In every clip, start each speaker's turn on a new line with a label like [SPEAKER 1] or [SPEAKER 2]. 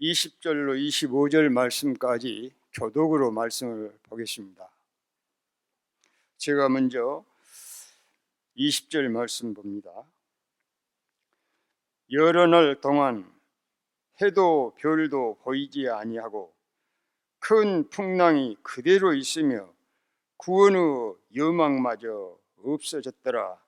[SPEAKER 1] 20절로 25절 말씀까지 교독으로 말씀을 보겠습니다. 제가 먼저 20절 말씀 봅니다. 여러 날 동안 해도 별도 보이지 아니하고 큰 풍랑이 그대로 있으며 구원의 여망마저 없어졌더라.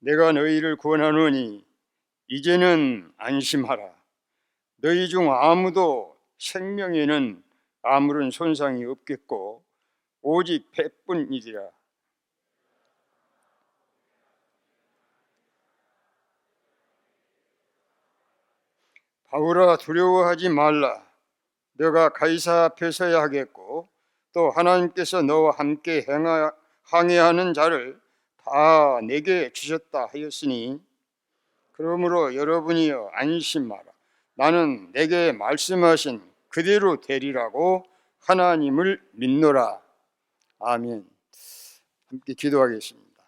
[SPEAKER 1] 내가 너희를 구원하노니 이제는 안심하라. 너희 중 아무도 생명에는 아무런 손상이 없겠고 오직 배뿐이리라. 바울아, 두려워하지 말라. 너가 가이사 앞에 서야 하겠고 또 하나님께서 너와 함께 항해하는 자를 다 내게 주셨다 하였으니 그러므로 여러분이여 안심하라. 나는 내게 말씀하신 그대로 되리라고 하나님을 믿노라. 아멘. 함께 기도하겠습니다.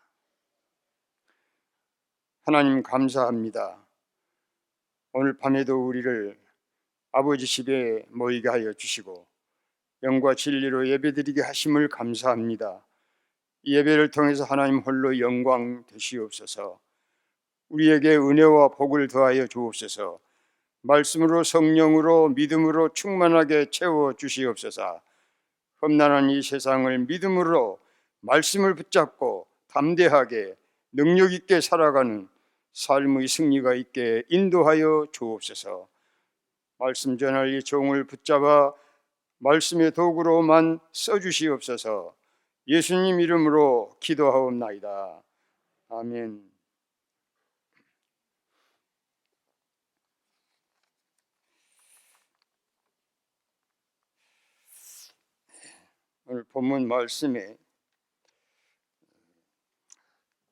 [SPEAKER 1] 하나님 감사합니다. 오늘 밤에도 우리를 아버지 집에 모이게 하여 주시고 영과 진리로 예배드리게 하심을 감사합니다. 이 예배를 통해서 하나님 홀로 영광 되시옵소서. 우리에게 은혜와 복을 더하여 주옵소서. 말씀으로 성령으로 믿음으로 충만하게 채워 주시옵소서. 험난한 이 세상을 믿음으로 말씀을 붙잡고 담대하게 능력 있게 살아가는 삶의 승리가 있게 인도하여 주옵소서. 말씀 전할 이 종을 붙잡아 말씀의 도구로만 써주시옵소서. 예수님 이름으로 기도하옵나이다. 아멘. 오늘 본문 말씀에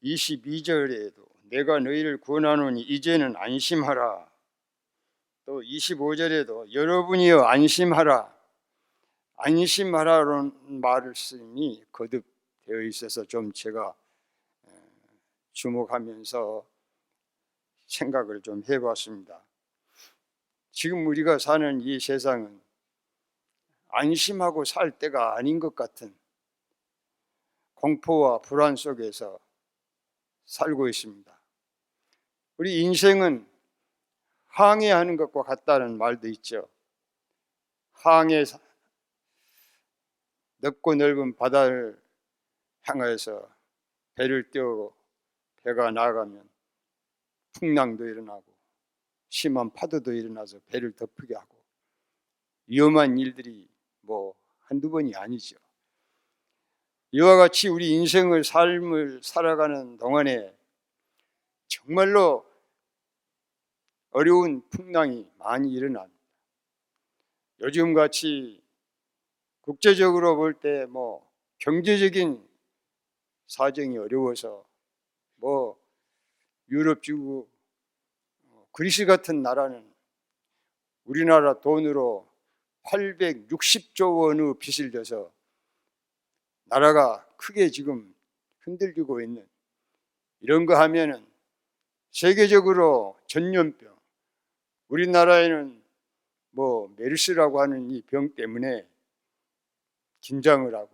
[SPEAKER 1] 22절에도 내가 너희를 구원하노니 이제는 안심하라. 또 25절에도 여러분이여 안심하라. 안심하라는 말씀이 거듭 되어 있어서 좀 제가 주목하면서 생각을 좀 해봤습니다. 지금 우리가 사는 이 세상은 안심하고 살 때가 아닌 것 같은 공포와 불안 속에서 살고 있습니다. 우리 인생은 항해하는 것과 같다는 말도 있죠. 항해, 넓고 넓은 바다를 향해서 배를 띄우고 배가 나가면 풍랑도 일어나고 심한 파도도 일어나서 배를 덮게 하고 위험한 일들이 한두 번이 아니죠. 이와 같이 우리 인생의 삶을 살아가는 동안에 정말로 어려운 풍랑이 많이 일어납니다. 요즘같이 국제적으로 볼 때 경제적인 사정이 어려워서 유럽주고 그리스 같은 나라는 우리나라 돈으로 860조 원의 빚을 져서 나라가 크게 지금 흔들리고 있는 이런 거 하면은 세계적으로 전염병, 우리나라에는 메르스라고 하는 이 병 때문에 긴장을 하고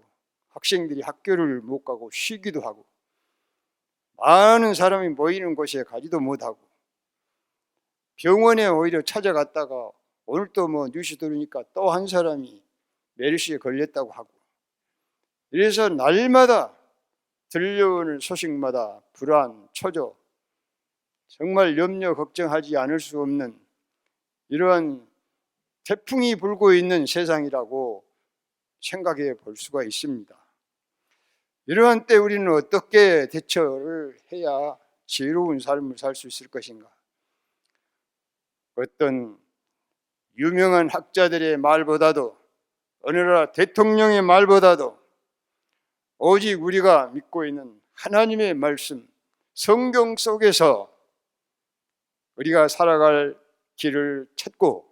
[SPEAKER 1] 학생들이 학교를 못 가고 쉬기도 하고 많은 사람이 모이는 곳에 가지도 못하고 병원에 오히려 찾아갔다가 오늘 또 뉴스 들으니까 또 한 사람이 메르스에 걸렸다고 하고 이래서 날마다 들려오는 소식마다 불안, 초조, 정말 염려, 걱정하지 않을 수 없는 이러한 태풍이 불고 있는 세상이라고 생각해 볼 수가 있습니다. 이러한 때 우리는 어떻게 대처를 해야 지혜로운 삶을 살 수 있을 것인가? 어떤 유명한 학자들의 말보다도 어느 나라 대통령의 말보다도 오직 우리가 믿고 있는 하나님의 말씀, 성경 속에서 우리가 살아갈 길을 찾고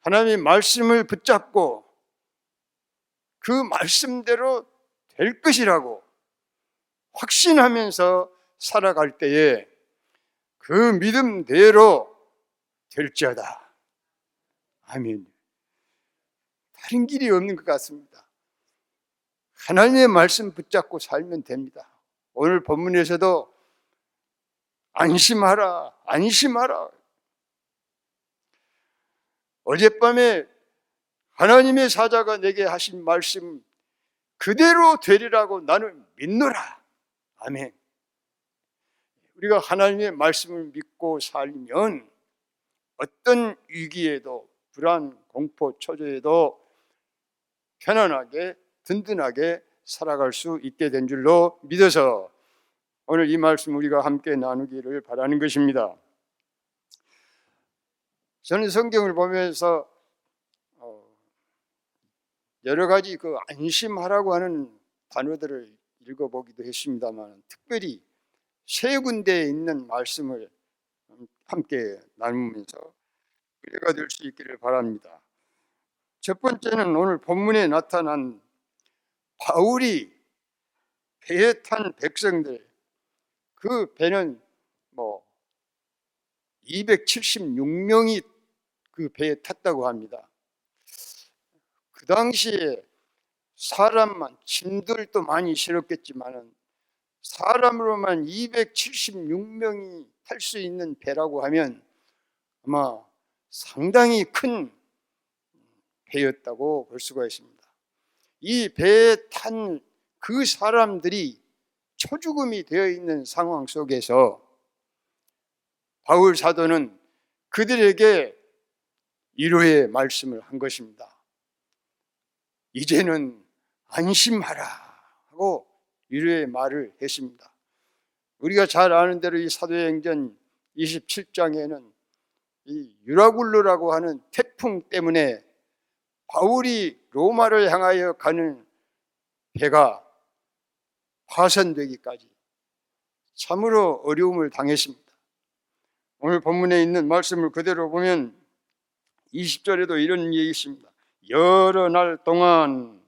[SPEAKER 1] 하나님의 말씀을 붙잡고 그 말씀대로 될 것이라고 확신하면서 살아갈 때에 그 믿음대로 될지어다. 아멘. 다른 길이 없는 것 같습니다. 하나님의 말씀 붙잡고 살면 됩니다. 오늘 본문에서도 안심하라, 안심하라. 어젯밤에 하나님의 사자가 내게 하신 말씀 그대로 되리라고 나는 믿노라. 아멘. 우리가 하나님의 말씀을 믿고 살면 어떤 위기에도 불안, 공포, 초조에도 편안하게 든든하게 살아갈 수 있게 된 줄로 믿어서 오늘 이 말씀 우리가 함께 나누기를 바라는 것입니다. 저는 성경을 보면서 여러 가지 그 안심하라고 하는 단어들을 읽어보기도 했습니다만 특별히 세 군데에 있는 말씀을 함께 나누면서 은혜가 될 수 있기를 바랍니다. 첫 번째는 오늘 본문에 나타난 바울이 배에 탄 백성들, 그 배는 276명이 그 배에 탔다고 합니다. 그 당시에 사람만, 짐들도 많이 실었겠지만 사람으로만 276명이 탈 수 있는 배라고 하면 아마 상당히 큰 배였다고 볼 수가 있습니다. 이 배에 탄 그 사람들이 초죽음이 되어 있는 상황 속에서 바울 사도는 그들에게 위로의 말씀을 한 것입니다. 이제는 안심하라 하고 위로의 말을 했습니다. 우리가 잘 아는 대로 이 사도행전 27장에는 이 유라굴로라고 하는 태풍 때문에 바울이 로마를 향하여 가는 배가 파손되기까지 참으로 어려움을 당했습니다. 오늘 본문에 있는 말씀을 그대로 보면 20절에도 이런 얘기 있습니다. 여러 날 동안,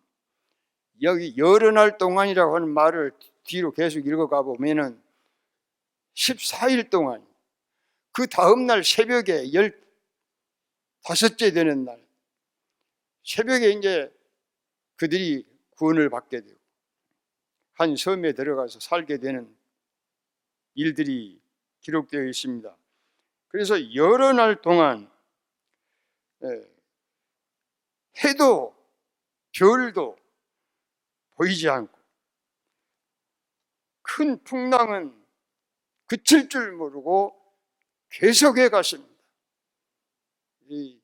[SPEAKER 1] 여기 여러 날 동안이라고 하는 말을 뒤로 계속 읽어가 보면은 14일 동안, 그 다음 날 새벽에 15째 되는 날 새벽에 이제 그들이 구원을 받게 되고 한 섬에 들어가서 살게 되는 일들이 기록되어 있습니다. 그래서 여러 날 동안 해도 별도 보이지 않고 큰 풍랑은 그칠 줄 모르고 계속해 갔습니다. 이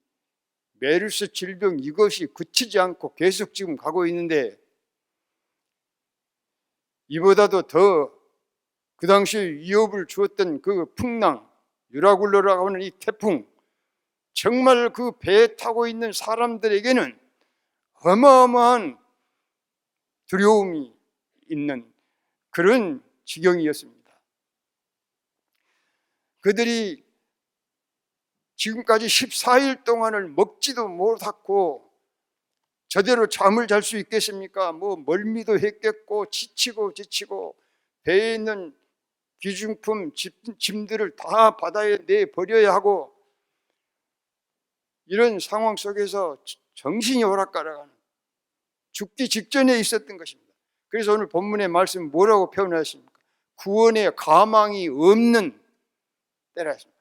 [SPEAKER 1] 메르스 질병 이것이 그치지 않고 계속 지금 가고 있는데 이보다도 더 그 당시에 위협을 주었던 그 풍랑, 유라굴로라고 하는 이 태풍, 정말 그 배에 타고 있는 사람들에게는 어마어마한 두려움이 있는 그런 지경이었습니다. 그들이 지금까지 14일 동안을 먹지도 못하고 저대로 잠을 잘 수 있겠습니까? 멀미도 했겠고 지치고 배에 있는 귀중품 짐들을 다 바다에 내버려야 하고 이런 상황 속에서 정신이 오락가락하는 죽기 직전에 있었던 것입니다. 그래서 오늘 본문의 말씀 뭐라고 표현하십니까? 구원의 가망이 없는 때라 했습니다.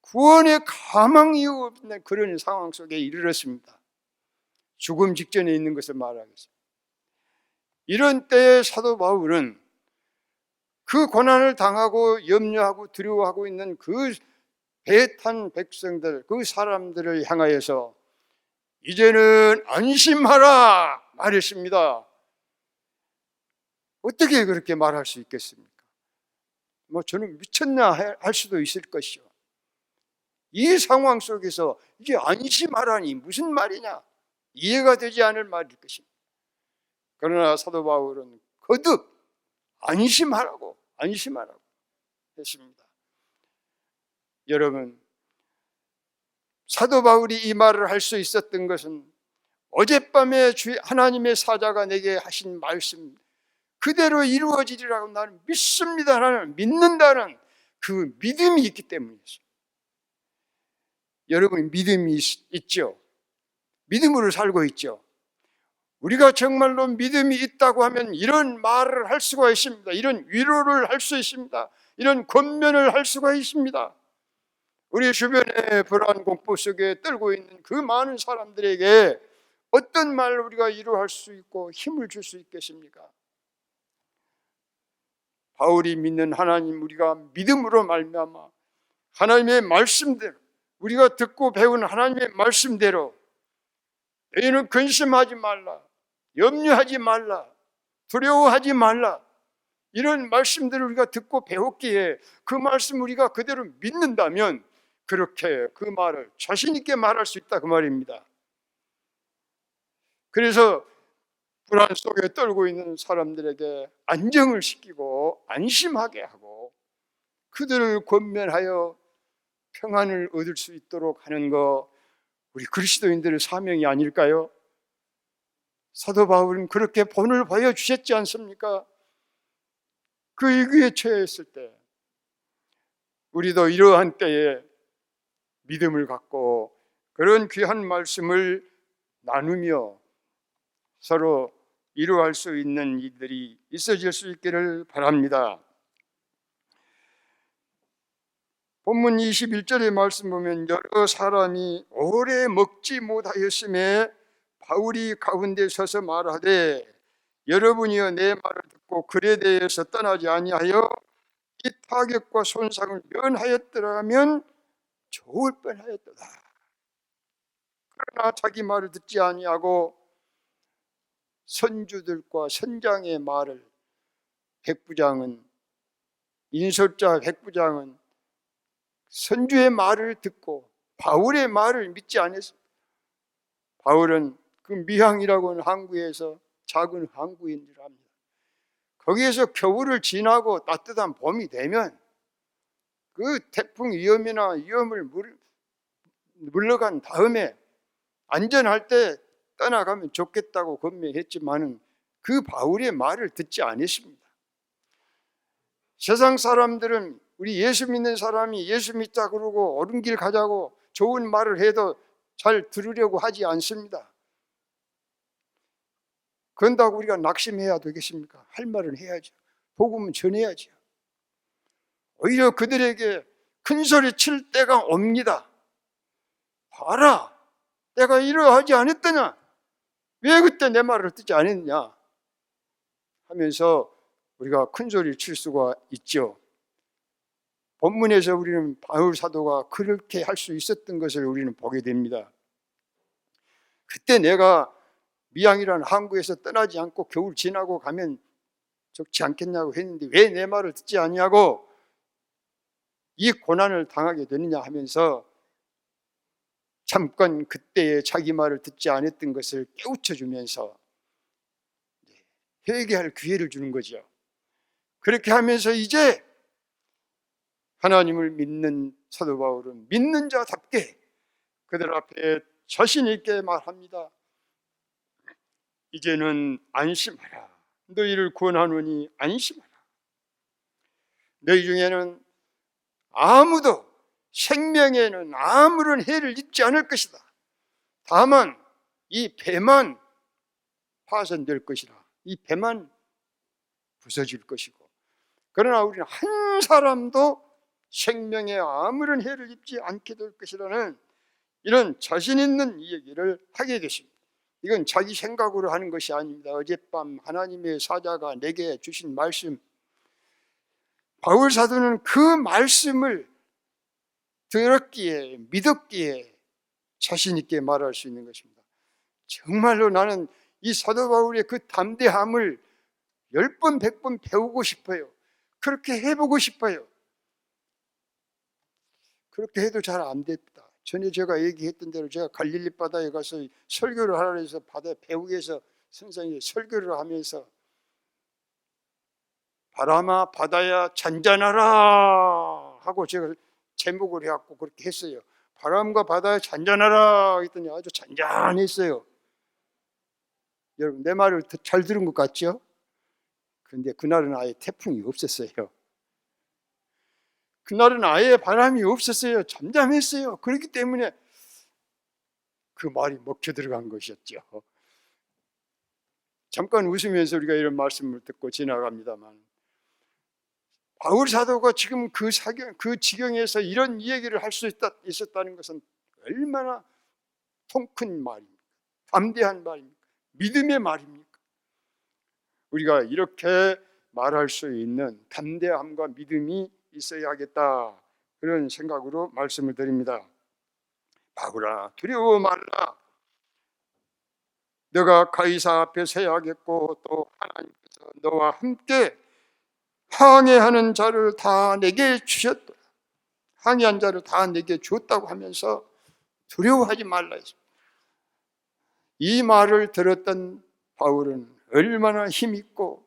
[SPEAKER 1] 구원의 가망이 없는 그런 상황 속에 이르렀습니다. 죽음 직전에 있는 것을 말하겠습니다. 이런 때에 사도 바울은 그 고난을 당하고 염려하고 두려워하고 있는 그 배에 탄 백성들, 그 사람들을 향하여서 이제는 안심하라 말했습니다. 어떻게 그렇게 말할 수 있겠습니까? 저는 미쳤나 할 수도 있을 것이요. 이 상황 속에서 이제 안심하라니 무슨 말이냐? 이해가 되지 않을 말일 것입니다. 그러나 사도 바울은 거듭 안심하라고 했습니다. 여러분, 사도 바울이 이 말을 할 수 있었던 것은 어젯밤에 하나님의 사자가 내게 하신 말씀 그대로 이루어지리라고 나는 믿습니다. 나는 믿는다는 그 믿음이 있기 때문이었어요. 여러분 믿음이 있죠? 믿음으로 살고 있죠? 우리가 정말로 믿음이 있다고 하면 이런 말을 할 수가 있습니다. 이런 위로를 할 수 있습니다. 이런 권면을 할 수가 있습니다. 우리 주변의 불안 공포 속에 떨고 있는 그 많은 사람들에게 어떤 말을 우리가 위로할 수 있고 힘을 줄 수 있겠습니까? 바울이 믿는 하나님, 우리가 믿음으로 말미암아 하나님의 말씀대로, 우리가 듣고 배운 하나님의 말씀대로 너희는 근심하지 말라, 염려하지 말라, 두려워하지 말라, 이런 말씀들을 우리가 듣고 배웠기에 그 말씀 우리가 그대로 믿는다면 그렇게 그 말을 자신 있게 말할 수 있다 그 말입니다. 그래서 불안 속에 떨고 있는 사람들에게 안정을 시키고 안심하게 하고 그들을 권면하여 평안을 얻을 수 있도록 하는 거, 우리 그리스도인들의 사명이 아닐까요? 사도 바울은 그렇게 본을 보여주셨지 않습니까? 그 위기에 처했을 때 우리도 이러한 때에 믿음을 갖고 그런 귀한 말씀을 나누며 서로 이루어할 수 있는 일들이 있어질 수 있기를 바랍니다. 본문 21절의 말씀 보면 여러 사람이 오래 먹지 못하였음에 바울이 가운데 서서 말하되 여러분이여 내 말을 듣고 글에 대해서 떠나지 아니하여 이 타격과 손상을 면하였더라면 좋을 뻔하였도다. 그러나 자기 말을 듣지 아니하고 선주들과 선장의 말을 인솔자 백부장은 선주의 말을 듣고 바울의 말을 믿지 않았습니다. 바울은 그 미항이라고 하는 항구에서 작은 항구인 줄 압니다. 거기에서 겨울을 지나고 따뜻한 봄이 되면 그 태풍 위험을 물러간 다음에 안전할 때 떠나가면 좋겠다고 건면했지만은 그 바울의 말을 듣지 않았습니다. 세상 사람들은 우리 예수 믿는 사람이 예수 믿자 그러고 옳은 길 가자고 좋은 말을 해도 잘 들으려고 하지 않습니다. 그런다고 우리가 낙심해야 되겠습니까? 할 말은 해야죠. 복음은 전해야죠. 오히려 그들에게 큰 소리 칠 때가 옵니다. 봐라, 내가 이러하지 않았더냐? 왜 그때 내 말을 듣지 않았냐? 하면서 우리가 큰 소리를 칠 수가 있죠. 본문에서 우리는 바울 사도가 그렇게 할 수 있었던 것을 우리는 보게 됩니다. 그때 내가 미항이라는 항구에서 떠나지 않고 겨울 지나고 가면 좋지 않겠냐고 했는데 왜 내 말을 듣지 않냐고 이 고난을 당하게 되느냐 하면서 잠깐 그때의 자기 말을 듣지 않았던 것을 깨우쳐 주면서 회개할 기회를 주는 거죠. 그렇게 하면서 이제 하나님을 믿는 사도 바울은 믿는 자답게 그들 앞에 자신 있게 말합니다. 이제는 안심하라. 너희를 구원하노니 안심하라. 너희 중에는 아무도 생명에는 아무런 해를 입지 않을 것이다. 다만 이 배만 파손될 것이라. 이 배만 부서질 것이고, 그러나 우리는 한 사람도 생명에 아무런 해를 입지 않게 될 것이라는 이런 자신 있는 얘기를 하게 되십니다. 이건 자기 생각으로 하는 것이 아닙니다. 어젯밤 하나님의 사자가 내게 주신 말씀, 바울 사도는 그 말씀을 들었기에 믿었기에 자신 있게 말할 수 있는 것입니다. 정말로 나는 이 사도 바울의 그 담대함을 10번 100번 배우고 싶어요. 그렇게 해보고 싶어요. 그렇게 해도 잘 안 됐다. 전에 제가 얘기했던 대로 제가 갈릴리 바다에 가서 설교를 하라 해서 바다에 배우기 위해서 선생님이 설교를 하면서 바람아 바다야 잔잔하라 하고 제가 제목을 해갖고 그렇게 했어요. 바람과 바다에 잔잔하라 했더니 아주 잔잔했어요. 여러분 내 말을 잘 들은 것 같죠? 그런데 그날은 아예 태풍이 없었어요. 그날은 아예 바람이 없었어요. 잠잠했어요. 그렇기 때문에 그 말이 먹혀 들어간 것이었죠. 잠깐 웃으면서 우리가 이런 말씀을 듣고 지나갑니다만, 바울 사도가 지금 그 지경에서 이런 이야기를 할 수 있었다는 것은 얼마나 통큰 말입니까? 담대한 말입니까? 믿음의 말입니까? 우리가 이렇게 말할 수 있는 담대함과 믿음이 있어야겠다, 그런 생각으로 말씀을 드립니다. 바울아, 두려워 말라. 너가 가이사 앞에 서야겠고 또 하나님께서 너와 함께 항해하는 자를 다 내게 주셨다. 항해한 자를 다 내게 줬다고 하면서 두려워하지 말라 했습니다. 이 말을 들었던 바울은 얼마나 힘있고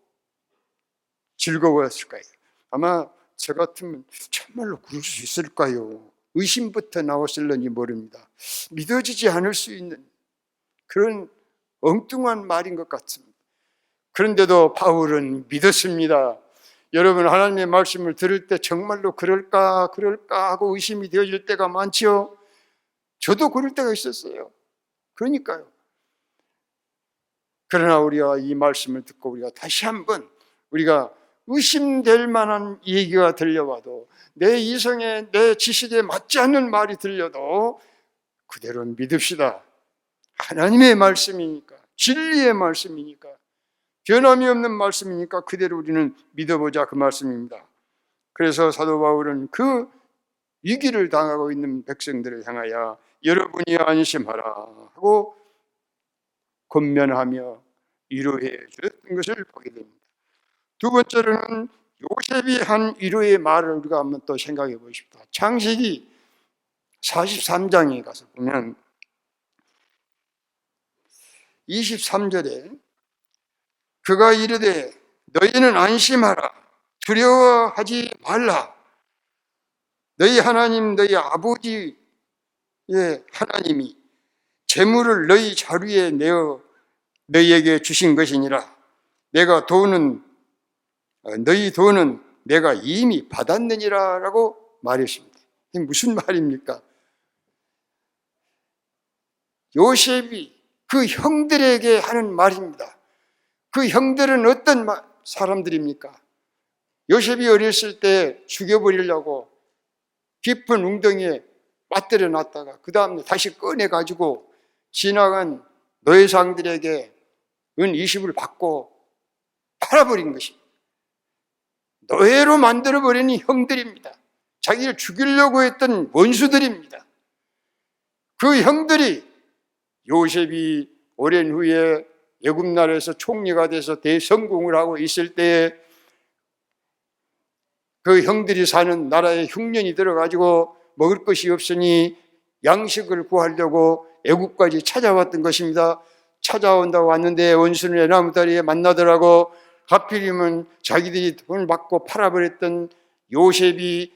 [SPEAKER 1] 즐거웠을까요? 아마 저 같으면 정말로 그럴 수 있을까요? 의심부터 나왔을는지 모릅니다. 믿어지지 않을 수 있는 그런 엉뚱한 말인 것 같습니다. 그런데도 바울은 믿었습니다. 여러분, 하나님의 말씀을 들을 때 정말로 그럴까 하고 의심이 되어질 때가 많죠. 저도 그럴 때가 있었어요. 그러니까요. 그러나 우리가 이 말씀을 듣고 우리가 다시 한번 우리가 의심될 만한 얘기가 들려와도, 내 이성에 내 지식에 맞지 않는 말이 들려도 그대로 믿읍시다. 하나님의 말씀이니까, 진리의 말씀이니까, 변함이 없는 말씀이니까 그대로 우리는 믿어보자, 그 말씀입니다. 그래서 사도 바울은 그 위기를 당하고 있는 백성들을 향하여 여러분이 안심하라 하고 권면하며 위로해 주었던 것을 보게 됩니다. 두 번째로는 요셉이 한 위로의 말을 우리가 한번 또 생각해 보십시다. 창세기 43장에 가서 보면 23절에 그가 이르되 너희는 안심하라, 두려워하지 말라. 너희 하나님, 너희 아버지의 하나님이 재물을 너희 자루에 내어 너희에게 주신 것이니라. 너희 돈은 내가 이미 받았느니라 라고 말했습니다. 이게 무슨 말입니까? 요셉이 그 형들에게 하는 말입니다. 그 형들은 어떤 사람들입니까? 요셉이 어렸을 때 죽여버리려고 깊은 웅덩이에 빠뜨려 놨다가 그 다음에 다시 꺼내가지고 지나간 노예상들에게 은 20을 받고 팔아버린 것입니다. 노예로 만들어버린 형들입니다. 자기를 죽이려고 했던 원수들입니다. 그 형들이 요셉이 오랜 후에 애굽 나라에서 총리가 돼서 대성공을 하고 있을 때에 그 형들이 사는 나라에 흉년이 들어가지고 먹을 것이 없으니 양식을 구하려고 애굽까지 찾아왔던 것입니다. 찾아온다고 왔는데 원수는 애나무다리에 만나더라고. 하필이면 자기들이 돈을 받고 팔아버렸던 요셉이,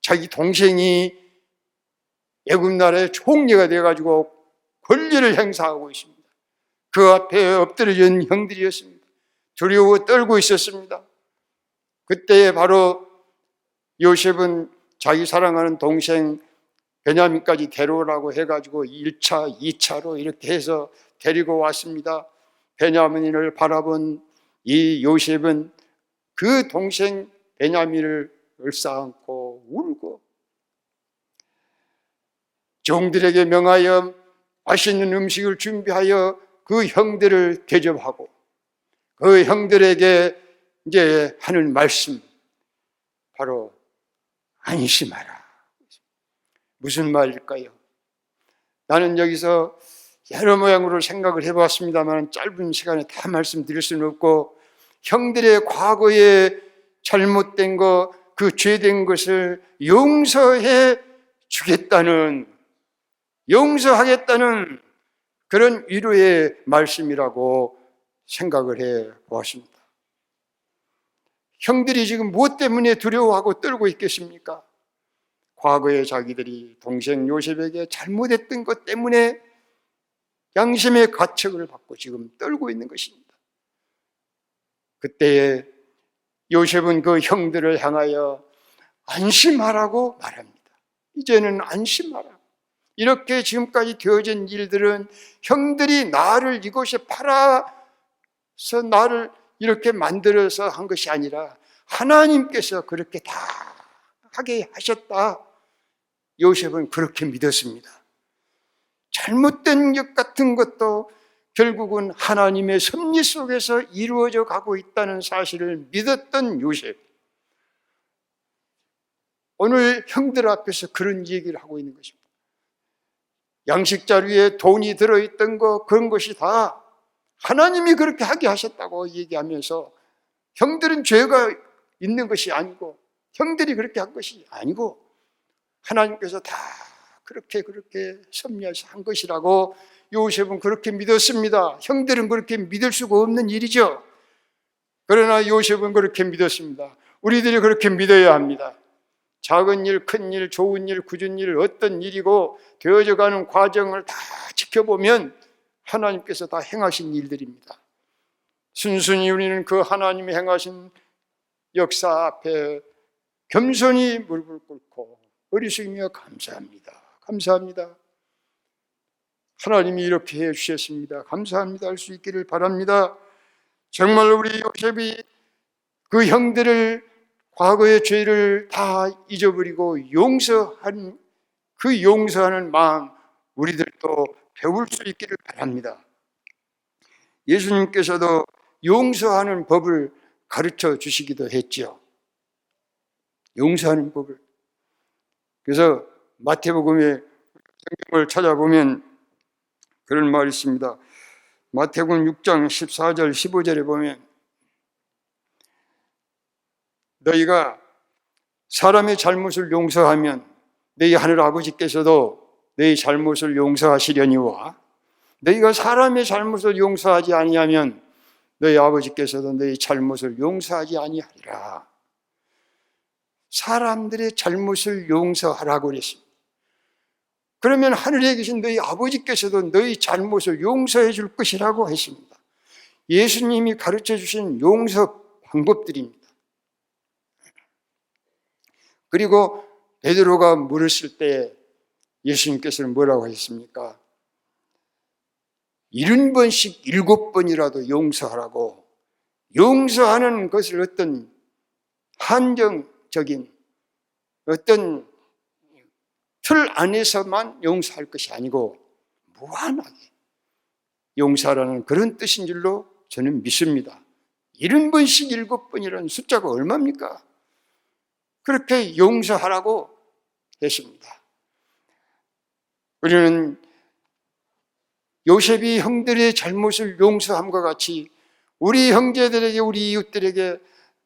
[SPEAKER 1] 자기 동생이 애굽 나라의 총리가 돼가지고 권리를 행사하고 있습니다. 그 앞에 엎드려진 형들이었습니다. 두려워 떨고 있었습니다. 그때 바로 요셉은 자기 사랑하는 동생 베냐민까지 데려오라고 해가지고 1차, 2차로 이렇게 해서 데리고 왔습니다. 베냐민을 바라본 이 요셉은 그 동생 베냐민을 얼싸안고 울고 종들에게 명하여 맛있는 음식을 준비하여 그 형들을 대접하고 그 형들에게 이제 하는 말씀, 바로 안심하라. 무슨 말일까요? 나는 여기서 여러 모양으로 생각을 해봤습니다만 짧은 시간에 다 말씀드릴 수는 없고, 형들의 과거에 잘못된 것, 그 죄된 것을 용서해 주겠다는, 용서하겠다는 그런 위로의 말씀이라고 생각을 해 보았습니다. 형들이 지금 무엇 때문에 두려워하고 떨고 있겠습니까? 과거에 자기들이 동생 요셉에게 잘못했던 것 때문에 양심의 가책을 받고 지금 떨고 있는 것입니다. 그때에 요셉은 그 형들을 향하여 안심하라고 말합니다. 이제는 안심하라. 이렇게 지금까지 되어진 일들은 형들이 나를 이곳에 팔아서 나를 이렇게 만들어서 한 것이 아니라 하나님께서 그렇게 다 하게 하셨다. 요셉은 그렇게 믿었습니다. 잘못된 것 같은 것도 결국은 하나님의 섭리 속에서 이루어져 가고 있다는 사실을 믿었던 요셉. 오늘 형들 앞에서 그런 얘기를 하고 있는 것입니다. 양식 자루에 돈이 들어있던 거, 그런 것이 다 하나님이 그렇게 하게 하셨다고 얘기하면서 형들은 죄가 있는 것이 아니고 형들이 그렇게 한 것이 아니고 하나님께서 다 그렇게 섭리해서 한 것이라고 요셉은 그렇게 믿었습니다. 형들은 그렇게 믿을 수가 없는 일이죠. 그러나 요셉은 그렇게 믿었습니다. 우리들이 그렇게 믿어야 합니다. 작은 일, 큰 일, 좋은 일, 굳은 일, 어떤 일이고 되어져 가는 과정을 다 지켜보면 하나님께서 다 행하신 일들입니다. 순순히 우리는 그 하나님이 행하신 역사 앞에 겸손히 무릎을 꿇고 어리석이며 감사합니다. 감사합니다. 하나님이 이렇게 해주셨습니다. 감사합니다 할 수 있기를 바랍니다. 정말 우리 요셉이 그 형들을 과거의 죄를 다 잊어버리고 용서하는 그 용서하는 마음 우리들도 배울 수 있기를 바랍니다. 예수님께서도 용서하는 법을 가르쳐 주시기도 했죠. 용서하는 법을. 그래서 마태복음의 성경을 찾아보면 그런 말이 있습니다. 마태복음 6장 14절 15절에 보면 너희가 사람의 잘못을 용서하면 너희 하늘 아버지께서도 너희 잘못을 용서하시려니와 너희가 사람의 잘못을 용서하지 아니하면 너희 아버지께서도 너희 잘못을 용서하지 아니하리라. 사람들의 잘못을 용서하라고 그랬습니다. 그러면 하늘에 계신 너희 아버지께서도 너희 잘못을 용서해 줄 것이라고 했습니다. 예수님이 가르쳐 주신 용서 방법들입니다. 그리고 베드로가 물었을 때 예수님께서는 뭐라고 하셨습니까? 70번씩 7번이라도 용서하라고. 용서하는 것을 어떤 한정적인 어떤 틀 안에서만 용서할 것이 아니고 무한하게 용서하라는 그런 뜻인 줄로 저는 믿습니다. 70번씩 7번이라는 숫자가 얼마입니까? 그렇게 용서하라고 했습니다. 우리는 요셉이 형들의 잘못을 용서함과 같이 우리 형제들에게, 우리 이웃들에게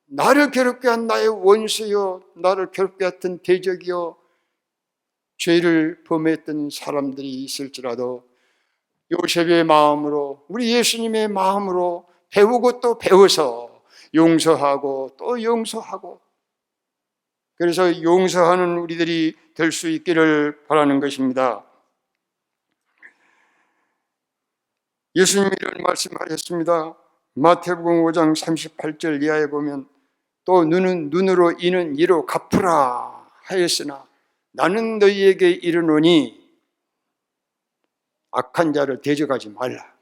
[SPEAKER 1] 나를 괴롭게 한 나의 원수요, 나를 괴롭게 했던 대적이요, 죄를 범했던 사람들이 있을지라도 요셉의 마음으로, 우리 예수님의 마음으로 배우고 또 배워서 용서하고 또 용서하고, 그래서 용서하는 우리들이 될 수 있기를 바라는 것입니다. 예수님이 이런 말씀하셨습니다. 마태복음 5장 38절 이하에 보면 또 눈은 눈으로 이는 이로 갚으라 하였으나 나는 너희에게 이르노니 악한 자를 대적하지 말라.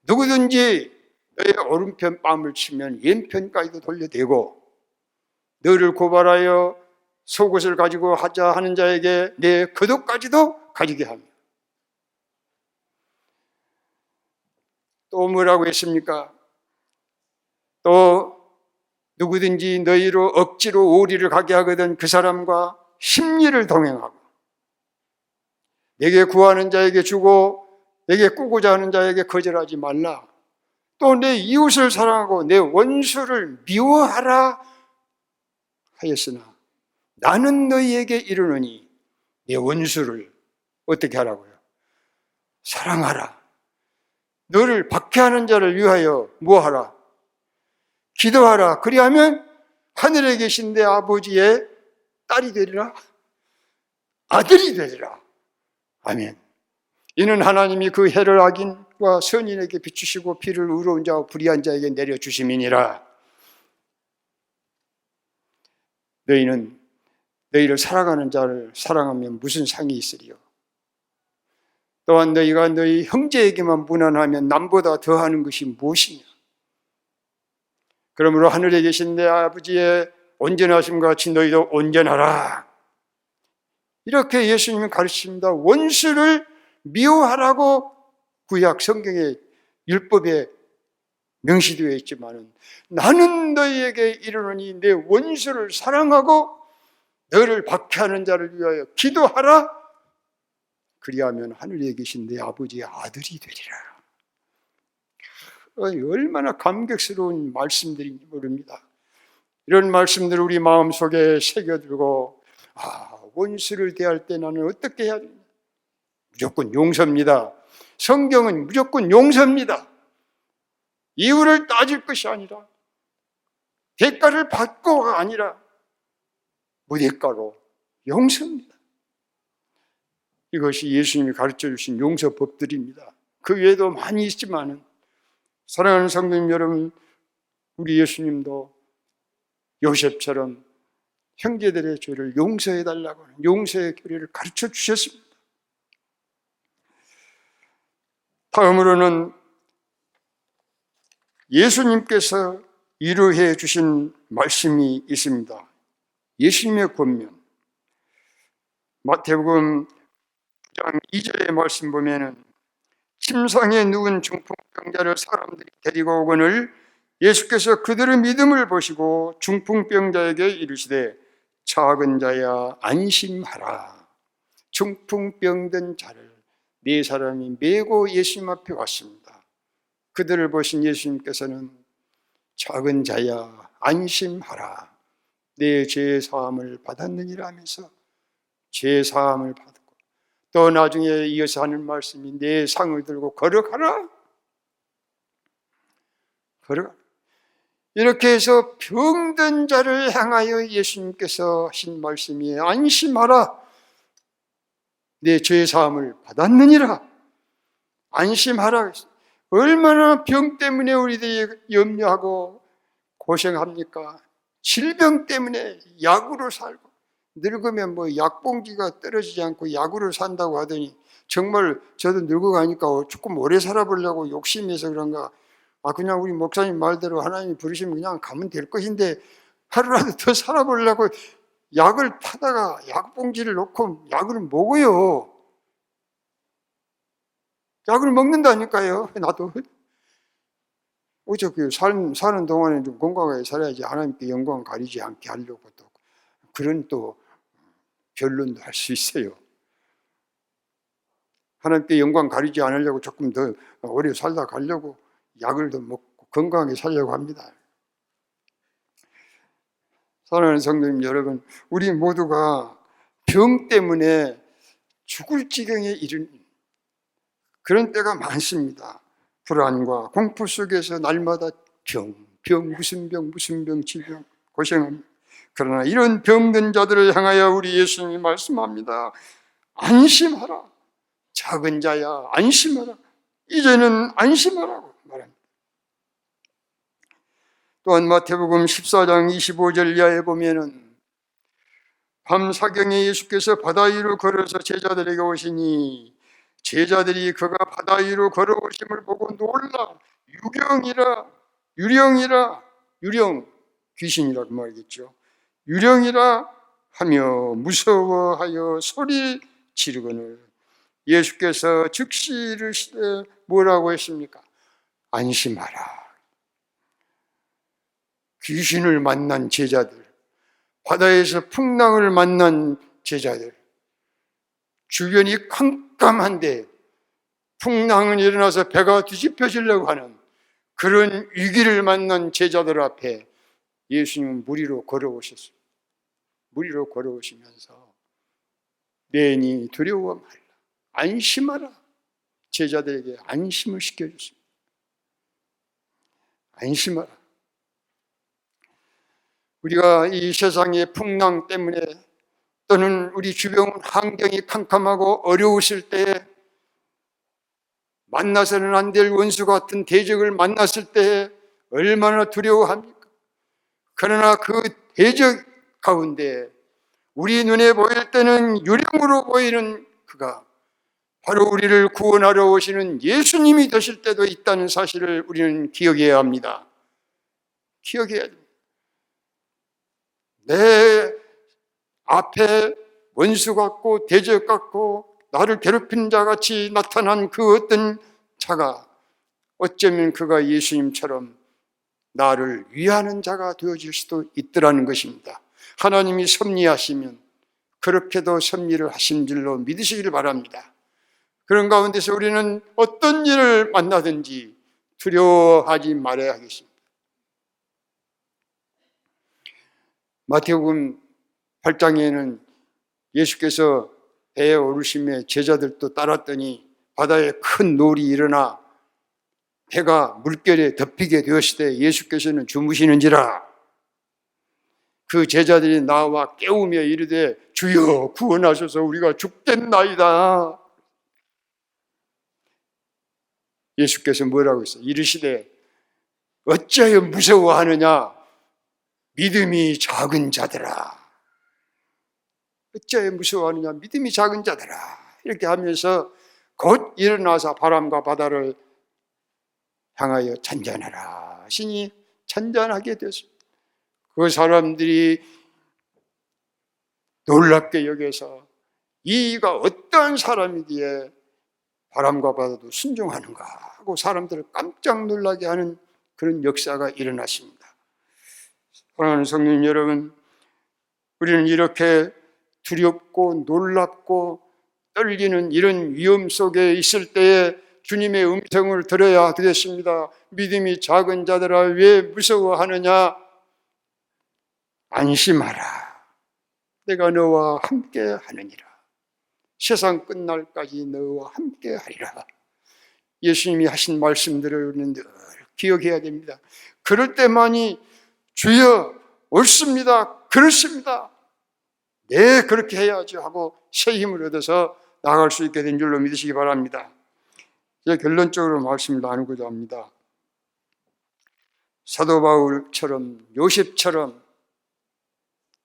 [SPEAKER 1] 누구든지 너의 오른편 뺨을 치면 왼편까지도 돌려대고 너를 고발하여 속옷을 가지고 하자 하는 자에게 내 겉옷까지도 가지게 하며. 또 뭐라고 했습니까? 또 누구든지 너희로 억지로 오리를 가게 하거든 그 사람과 심리를 동행하고 내게 구하는 자에게 주고 내게 꾸고자 하는 자에게 거절하지 말라. 또 내 이웃을 사랑하고 내 원수를 미워하라 하였으나 나는 너희에게 이르노니 내 원수를 어떻게 하라고요? 사랑하라. 너를 박해하는 자를 위하여 뭐하라? 기도하라. 그리하면 하늘에 계신 내 아버지의 딸이 되리라. 아들이 되리라. 아멘. 이는 하나님이 그 해를 악인과 선인에게 비추시고 비를 의로운 자와 불의한 자에게 내려주심이니라. 너희는 너희를 사랑하는 자를 사랑하면 무슨 상이 있으리요? 또한 너희가 너희 형제에게만 무난하면 남보다 더하는 것이 무엇이냐? 그러므로 하늘에 계신 내 아버지의 온전하심과 같이 너희도 온전하라. 이렇게 예수님은 가르치십니다. 원수를 미워하라고 구약 성경의 율법에 명시되어 있지만 나는 너희에게 이르노니 내 원수를 사랑하고 너를 박해하는 자를 위하여 기도하라. 그리하면 하늘에 계신 내 아버지의 아들이 되리라. 얼마나 감격스러운 말씀들인지 모릅니다. 이런 말씀들을 우리 마음속에 새겨두고 원수를 대할 때 나는 어떻게 해야 되냐? 무조건 용서입니다. 성경은 무조건 용서입니다. 이유를 따질 것이 아니라 대가를 받고가 아니라 무대가로 용서입니다. 이것이 예수님이 가르쳐 주신 용서법들입니다. 그 외에도 많이 있지만 사랑하는 성도님 여러분, 우리 예수님도 요셉처럼 형제들의 죄를 용서해 달라고 하는 용서의 교리를 가르쳐 주셨습니다. 다음으로는 예수님께서 이루해 주신 말씀이 있습니다. 예수님의 권면, 마태복음 9장 2절의 말씀 보면은 침상에 누운 중풍병자를 사람들이 데리고 오거늘 예수께서 그들의 믿음을 보시고 중풍병자에게 이르시되 작은 자야 안심하라. 중풍병든 자를 네 사람이 메고 예수님 앞에 왔습니다. 그들을 보신 예수님께서는 작은 자야 안심하라. 내 죄 사함을 받았느니라 하면서 죄 사함을 받았고 또 나중에 이어서 하는 말씀이 내 상을 들고 걸어가라. 걸어가라. 이렇게 해서 병든 자를 향하여 예수님께서 하신 말씀이 안심하라. 내 죄 사함을 받았느니라. 안심하라. 얼마나 병 때문에 우리들이 염려하고 고생합니까? 질병 때문에 약으로 살고 늙으면 약봉지가 떨어지지 않고 약으로 산다고 하더니 정말 저도 늙어가니까 조금 오래 살아보려고 욕심내서 그런가 그냥 우리 목사님 말대로 하나님이 부르시면 그냥 가면 될 것인데 하루라도 더 살아보려고 약을 타다가 약봉지를 놓고 약을 먹어요. 약을 먹는다니까요. 나도 어차피 사는 동안에 좀 건강하게 살아야지 하나님께 영광 가리지 않게 하려고 또 그런 또 결론도 할 수 있어요. 하나님께 영광 가리지 않으려고 조금 더 오래 살다 가려고 약을 더 먹고 건강하게 살려고 합니다. 사랑하는 성도님 여러분, 우리 모두가 병 때문에 죽을 지경에 이른 그런 때가 많습니다. 불안과 공포 속에서 날마다 무슨 병, 질병 고생합니다. 그러나 이런 병든 자들을 향하여 우리 예수님이 말씀합니다. 안심하라. 작은 자야 안심하라. 이제는 안심하라고 말합니다. 또한 마태복음 14장 25절 이하에 보면은 밤사경에 예수께서 바다 위로 걸어서 제자들에게 오시니 제자들이 그가 바다 위로 걸어오심을 보고 놀라 유령 귀신이라고 말이겠죠. 유령이라 하며 무서워하여 소리 지르거늘 예수께서 즉시 이르시되 뭐라고 했습니까? 안심하라. 귀신을 만난 제자들, 바다에서 풍랑을 만난 제자들, 주변이 캄캄한데 풍랑은 일어나서 배가 뒤집혀지려고 하는 그런 위기를 만난 제자들 앞에 예수님은 물 위로 걸어오셨습니다. 물 위로 걸어오시면서 내니 두려워 말라. 안심하라. 제자들에게 안심을 시켜줬습니다. 안심하라. 우리가 이 세상의 풍랑 때문에 또는 우리 주변 환경이 캄캄하고 어려우실 때에 만나서는 안 될 원수 같은 대적을 만났을 때 얼마나 두려워합니까? 그러나 그 대적 가운데 우리 눈에 보일 때는 유령으로 보이는 그가 바로 우리를 구원하러 오시는 예수님이 되실 때도 있다는 사실을 우리는 기억해야 합니다. 기억해야 됩니다. 내 앞에 원수 같고 대적 같고 나를 괴롭히는 자같이 나타난 그 어떤 자가 어쩌면 그가 예수님처럼 나를 위하는 자가 되어질 수도 있더라는 것입니다. 하나님이 섭리하시면 그렇게도 섭리를 하신 줄로 믿으시길 바랍니다. 그런 가운데서 우리는 어떤 일을 만나든지 두려워하지 말아야 하겠습니다. 마태복음 8장에는 예수께서 배에 오르심에 제자들도 따랐더니 바다에 큰 놀이 일어나 배가 물결에 덮이게 되었을 때 예수께서는 주무시는지라 그 제자들이 나와 깨우며 이르되 주여 구원하셔서 우리가 죽겠나이다. 예수께서 뭐라고 했어요? 이르시되 어찌하여 무서워하느냐 믿음이 작은 자들아. 어찌하여 무서워하느냐 믿음이 작은 자들아. 이렇게 하면서 곧 일어나서 바람과 바다를 향하여 잔잔하라 하시니 잔잔하게 되었습니다. 그 사람들이 놀랍게 여겨서 이가 어떠한 사람이기에 바람과 바다도 순종하는가 하고 사람들을 깜짝 놀라게 하는 그런 역사가 일어났습니다. 사랑하는 성도님 여러분, 우리는 이렇게 두렵고 놀랍고 떨리는 이런 위험 속에 있을 때에 주님의 음성을 들어야 되겠습니다. 믿음이 작은 자들아 왜 무서워하느냐? 안심하라. 내가 너와 함께 하느니라. 세상 끝날까지 너와 함께 하리라. 예수님이 하신 말씀들을 우리는 늘 기억해야 됩니다. 그럴 때만이 주여 옳습니다. 그렇습니다. 네, 그렇게 해야죠 하고 새 힘을 얻어서 나아갈 수 있게 된 줄로 믿으시기 바랍니다. 이제 결론적으로 말씀을 나누고자 합니다. 사도 바울처럼, 요셉처럼,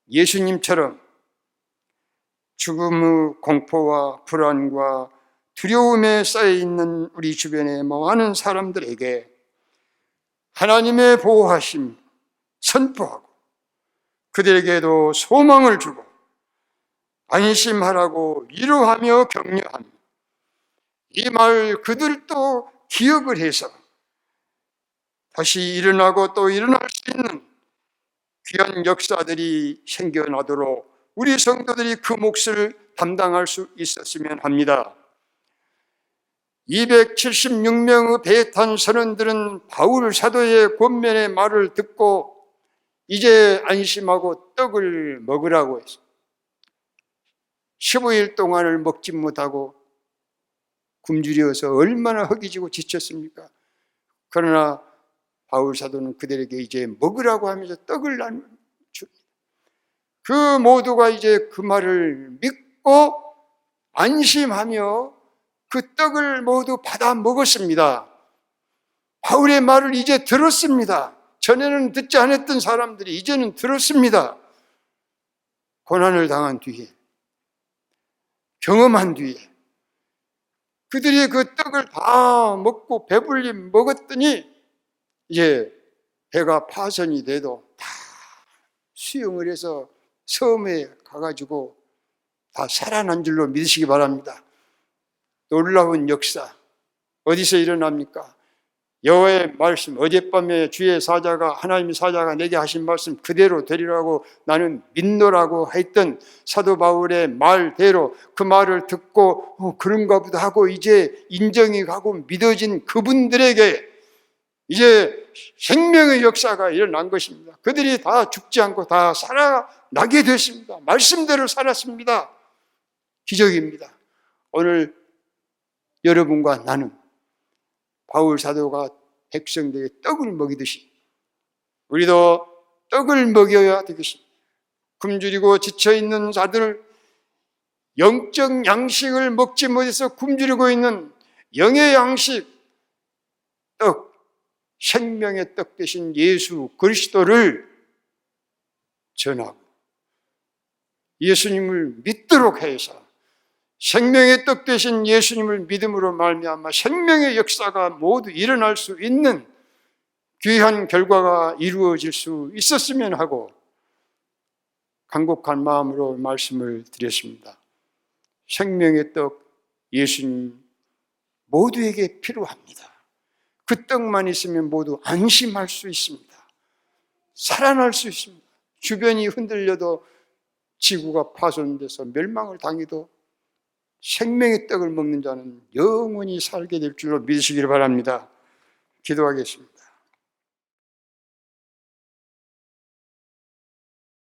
[SPEAKER 1] 예수님처럼 죽음의 공포와 불안과 두려움에 쌓여있는 우리 주변의 많은 사람들에게 하나님의 보호하심 선포하고 그들에게도 소망을 주고 안심하라고 위로하며 격려하며 이 말 그들도 기억을 해서 다시 일어나고 또 일어날 수 있는 귀한 역사들이 생겨나도록 우리 성도들이 그 몫을 담당할 수 있었으면 합니다. 276명의 배에 탄 선원들은 바울 사도의 권면의 말을 듣고 이제 안심하고 떡을 먹으라고 했어요. 15일 동안을 먹지 못하고 굶주려서 얼마나 허기지고 지쳤습니까? 그러나 바울 사도는 그들에게 이제 먹으라고 하면서 떡을 나눕니다. 그 모두가 이제 그 말을 믿고 안심하며 그 떡을 모두 받아 먹었습니다. 바울의 말을 이제 들었습니다. 전에는 듣지 않았던 사람들이 이제는 들었습니다. 고난을 당한 뒤에, 경험한 뒤에 그들이 그 떡을 다 먹고 배불리 먹었더니 이제 배가 파선이 돼도 다 수영을 해서 섬에 가가지고 다 살아난 줄로 믿으시기 바랍니다. 놀라운 역사 어디서 일어납니까? 여호와의 말씀, 어젯밤에 주의 사자가 하나님의 사자가 내게 하신 말씀 그대로 되리라고 나는 믿노라고 했던 사도 바울의 말대로 그 말을 듣고 그런가 보다 하고 이제 인정이 가고 믿어진 그분들에게 이제 생명의 역사가 일어난 것입니다. 그들이 다 죽지 않고 다 살아나게 됐습니다. 말씀대로 살았습니다. 기적입니다. 오늘 여러분과 나는 바울 사도가 백성들에게 떡을 먹이듯이 우리도 떡을 먹여야 되겠습니다. 굶주리고 지쳐있는 자들, 영적 양식을 먹지 못해서 굶주리고 있는 영의 양식, 떡, 생명의 떡 되신 예수 그리스도를 전하고 예수님을 믿도록 해서 생명의 떡 되신 예수님을 믿음으로 말미암아 생명의 역사가 모두 일어날 수 있는 귀한 결과가 이루어질 수 있었으면 하고 간곡한 마음으로 말씀을 드렸습니다. 생명의 떡 예수님 모두에게 필요합니다. 그 떡만 있으면 모두 안심할 수 있습니다. 살아날 수 있습니다. 주변이 흔들려도 지구가 파손돼서 멸망을 당해도 생명의 떡을 먹는 자는 영원히 살게 될 줄로 믿으시기를 바랍니다. 기도하겠습니다.